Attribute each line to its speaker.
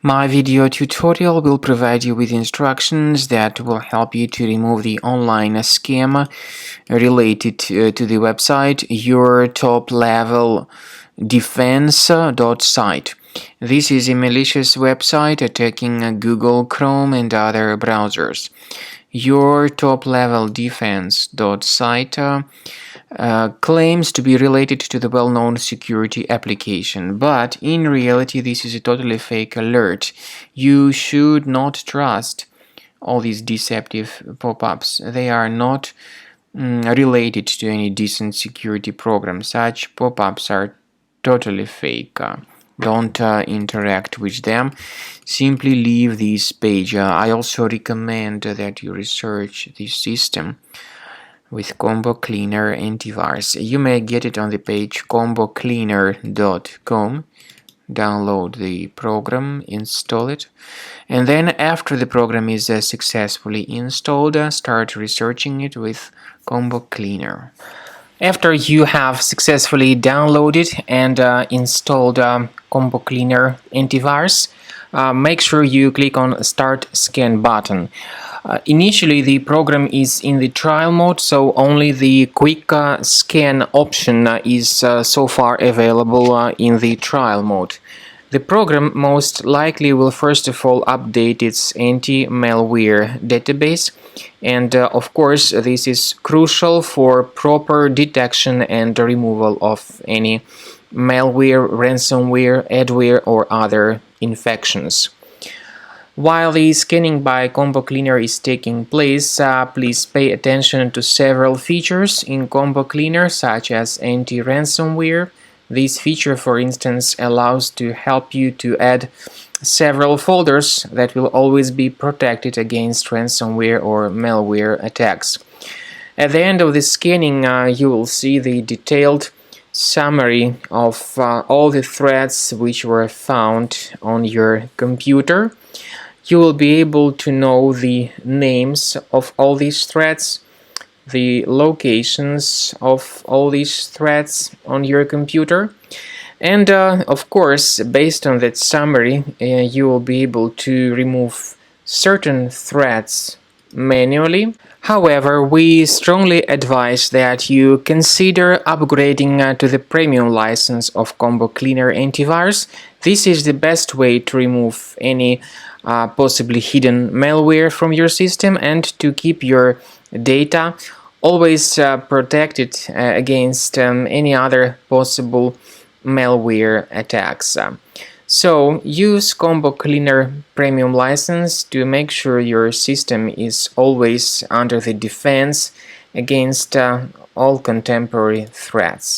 Speaker 1: My video tutorial will provide you with instructions that will help you to remove the online scam related to the website Yourtopleveldefence.site. This is a malicious website attacking Google, Chrome, and other browsers. Yourtopleveldefence.site claims to be related to the well-known security application, but in reality this is a totally fake alert. You should not trust all these deceptive pop-ups. They are not related to any decent security program. Such pop-ups are totally fake. Don't interact with them. Simply leave this page. I also recommend that you research this system with Combo Cleaner antivirus. You may get it on the page combocleaner.com. Download the program, install it, and then after the program is successfully installed, start researching it with Combo Cleaner. After you have successfully downloaded and installed Combo Cleaner antivirus, make sure you click on Start Scan button. Initially, the program is in the trial mode, so only the quick scan option is so far available in the trial mode. The program most likely will first of all update its anti-malware database, and of course this is crucial for proper detection and removal of any malware, ransomware, adware, or other infections. While the scanning by Combo Cleaner is taking place, please pay attention to several features in Combo Cleaner, such as anti-ransomware. This feature, for instance, allows to help you to add several folders that will always be protected against ransomware or malware attacks. At the end of the scanning, you will see the detailed summary of all the threats which were found on your computer. You will be able to know the names of all these threats, the locations of all these threats on your computer, and of course, based on that summary, you will be able to remove certain threats manually. However, we strongly advise that you consider upgrading to the premium license of Combo Cleaner antivirus. This is the best way to remove any possibly hidden malware from your system and to keep your data always protected against any other possible malware attacks. So use Combo Cleaner Premium license to make sure your system is always under the defense against all contemporary threats.